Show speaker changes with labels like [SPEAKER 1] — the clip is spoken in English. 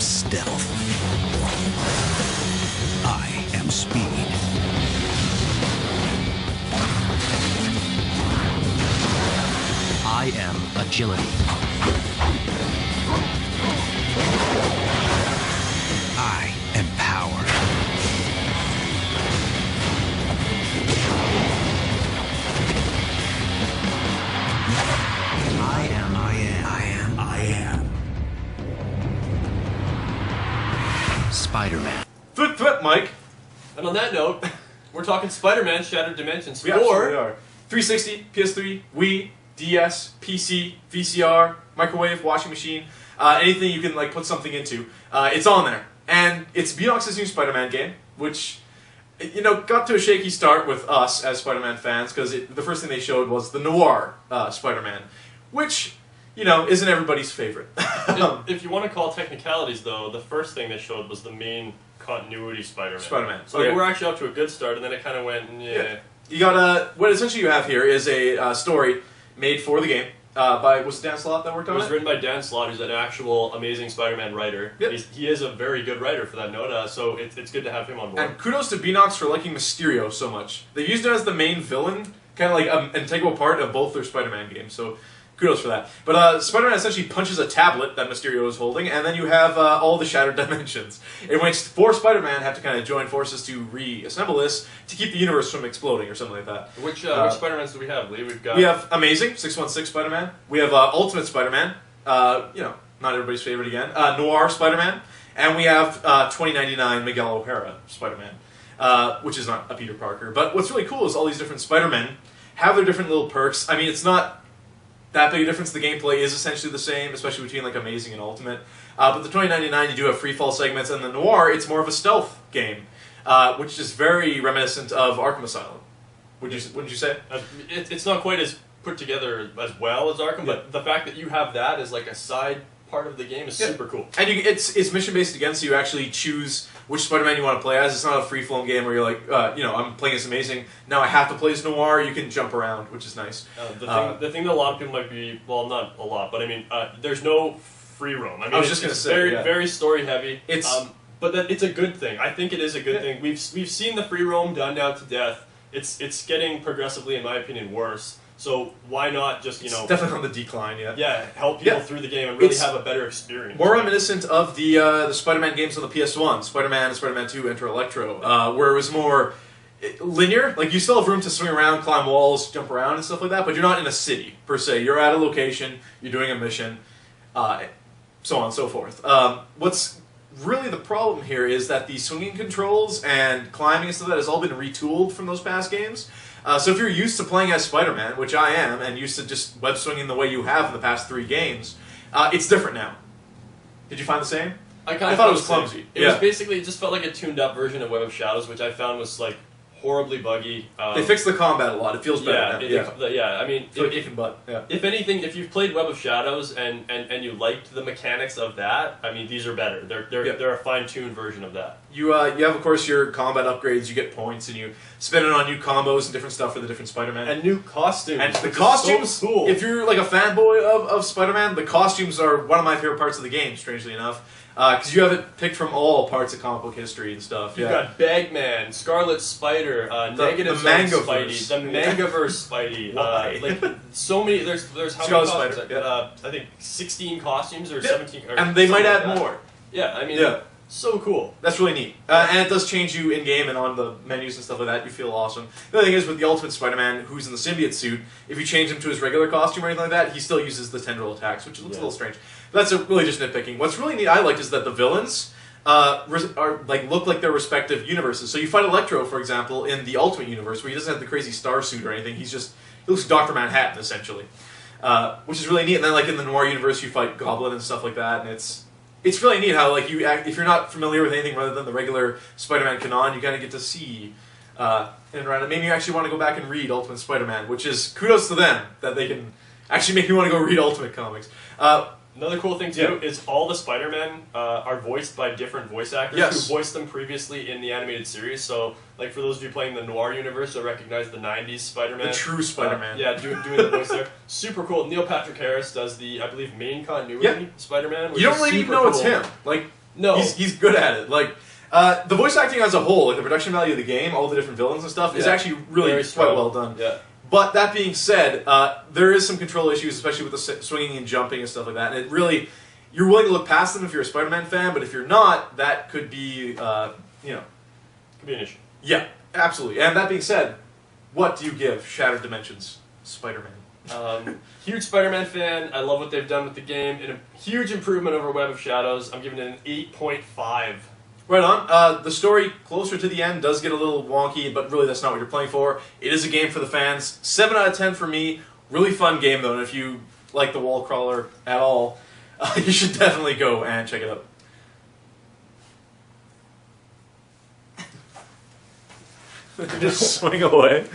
[SPEAKER 1] am stealth. I am speed.
[SPEAKER 2] I am agility.
[SPEAKER 1] I am power. I am.
[SPEAKER 2] Spider-Man.
[SPEAKER 3] Flip, flip, Mike.
[SPEAKER 4] And on that note, we're talking Spider-Man Shattered Dimensions
[SPEAKER 3] We
[SPEAKER 4] for
[SPEAKER 3] absolutely are. 360, PS3, Wii, DS, PC, VCR, microwave, washing machine, anything you can like put something into. It's on there, and it's Beanox's new Spider-Man game, which got to a shaky start with us as Spider-Man fans because the first thing they showed was the noir Spider-Man, which isn't everybody's favorite.
[SPEAKER 4] if you want to call technicalities, though, the first thing they showed was the main continuity Spider-Man.
[SPEAKER 3] Spider-Man.
[SPEAKER 4] So we're actually up to a good start, and then it kind of went, yeah.
[SPEAKER 3] You got what essentially you have here is a story made for the game was it Dan Slott that worked on it?
[SPEAKER 4] It was written by Dan Slott, who's an actual amazing Spider-Man writer.
[SPEAKER 3] Yep.
[SPEAKER 4] He is a very good writer for that note, so it's good to have him on board.
[SPEAKER 3] And kudos to Beanox for liking Mysterio so much. They used it as the main villain, kind of like an integral part of both their Spider-Man games, so kudos for that. But Spider-Man essentially punches a tablet that Mysterio is holding, and then you have all the Shattered Dimensions, in which 4 Spider-Man have to kind of join forces to reassemble this to keep the universe from exploding or something like that.
[SPEAKER 4] Which Spider-Mans do we have, Lee?
[SPEAKER 3] We have Amazing, 616 Spider-Man. We have Ultimate Spider-Man, not everybody's favorite again. Noir Spider-Man. And we have 2099 Miguel O'Hara Spider-Man, which is not a Peter Parker. But what's really cool is all these different Spider-Men have their different little perks. I mean, it's not that big a difference. The gameplay is essentially the same, especially between like Amazing and Ultimate. But the 2099, you do have free fall segments, and the Noir, it's more of a stealth game, which is very reminiscent of Arkham Asylum. Wouldn't you say?
[SPEAKER 4] It's not quite as put together as well as Arkham, but the fact that you have that as like a side part of the game is super cool.
[SPEAKER 3] And it's mission based again, so you actually choose which Spider-Man you want to play as. It's not a free-flowing game where you're like, I'm playing as Amazing, now I have to play as Noir. You can jump around, which is nice.
[SPEAKER 4] The thing that a lot of people might be, well, not a lot, but I mean, there's no free roam. I mean,
[SPEAKER 3] I was just going to say,
[SPEAKER 4] very story heavy. But it's a good thing. I think it is a good thing. We've seen the free roam done now to death. It's getting progressively, in my opinion, worse. So why not just
[SPEAKER 3] It's definitely on the decline,
[SPEAKER 4] help people through the game and really have a better experience.
[SPEAKER 3] More reminiscent of the Spider-Man games on the PS1, Spider-Man and Spider-Man 2 Enter Electro, where it was more linear. Like you still have room to swing around, climb walls, jump around and stuff like that, but you're not in a city per se. You're at a location, you're doing a mission, so on and so forth. What's really the problem here is that the swinging controls and climbing and stuff like that has all been retooled from those past games. So if you're used to playing as Spider-Man, which I am, and used to just web swinging the way you have in the past 3 games, it's different now. Did you find the same?
[SPEAKER 4] I
[SPEAKER 3] thought it was clumsy.
[SPEAKER 4] It was basically, it just felt like a tuned-up version of Web of Shadows, which I found was like horribly buggy.
[SPEAKER 3] They fixed the combat a lot. It feels better now.
[SPEAKER 4] I mean, if anything, if you've played Web of Shadows and you liked the mechanics of that, I mean, these are better. They're a fine-tuned version of that.
[SPEAKER 3] You have, of course, your combat upgrades. You get points, and you spend it on new combos and different stuff for the different Spider-Man.
[SPEAKER 4] And new costumes.
[SPEAKER 3] And the costumes,
[SPEAKER 4] so cool.
[SPEAKER 3] If you're like a fanboy of Spider-Man, the costumes are one of my favorite parts of the game, strangely enough. Because you have it picked from all parts of comic book history and stuff.
[SPEAKER 4] You've got Bagman, Scarlet Spider, Negative
[SPEAKER 3] the
[SPEAKER 4] Spidey, the Mangaverse Spidey. Like so many. There's how many costumes?
[SPEAKER 3] Spider,
[SPEAKER 4] I think 16 costumes or 17. Or
[SPEAKER 3] and they might add more.
[SPEAKER 4] Yeah, I mean, so cool.
[SPEAKER 3] That's really neat. And it does change you in-game and on the menus and stuff like that. You feel awesome. The other thing is, with the Ultimate Spider-Man, who's in the symbiote suit, if you change him to his regular costume or anything like that, he still uses the tendril attacks, which looks a little strange. But that's really just nitpicking. What's really neat I liked is that the villains look like their respective universes. So you fight Electro, for example, in the Ultimate Universe, where he doesn't have the crazy star suit or anything. He looks like Dr. Manhattan, essentially. Which is really neat. And then, like, in the Noir Universe, you fight Goblin and stuff like that, and it's really neat how, like, you act, if you're not familiar with anything rather than the regular Spider-Man canon, you kind of get to see and around it. Maybe you actually want to go back and read Ultimate Spider-Man, which is kudos to them that they can actually make you want to go read Ultimate Comics.
[SPEAKER 4] Another cool thing, too, is all the Spider-Men are voiced by different voice actors who voiced them previously in the animated series. So, like, for those of you playing the Noir universe, you'll recognize the 90s Spider-Man.
[SPEAKER 3] The true Spider-Man.
[SPEAKER 4] Doing the voice there. Super cool. Neil Patrick Harris does the, I believe, main continuity Spider-Man.
[SPEAKER 3] You don't really even know it's him. Like,
[SPEAKER 4] No.
[SPEAKER 3] He's good at it. Like, the voice acting as a whole, like the production value of the game, all the different villains and stuff, is actually really quite well done.
[SPEAKER 4] Yeah.
[SPEAKER 3] But that being said, there is some control issues, especially with the swinging and jumping and stuff like that. And it really, you're willing to look past them if you're a Spider-Man fan, but if you're not, that could be, could
[SPEAKER 4] be an issue.
[SPEAKER 3] Yeah, absolutely. And that being said, what do you give Shattered Dimensions Spider-Man?
[SPEAKER 4] Huge Spider-Man fan. I love what they've done with the game. And a huge improvement over Web of Shadows. I'm giving it an 8.5.
[SPEAKER 3] Right on. The story closer to the end does get a little wonky, but really that's not what you're playing for. It is a game for the fans. 7 out of 10 for me. Really fun game though, and if you like the wall crawler at all, you should definitely go and check it out. Just swing away.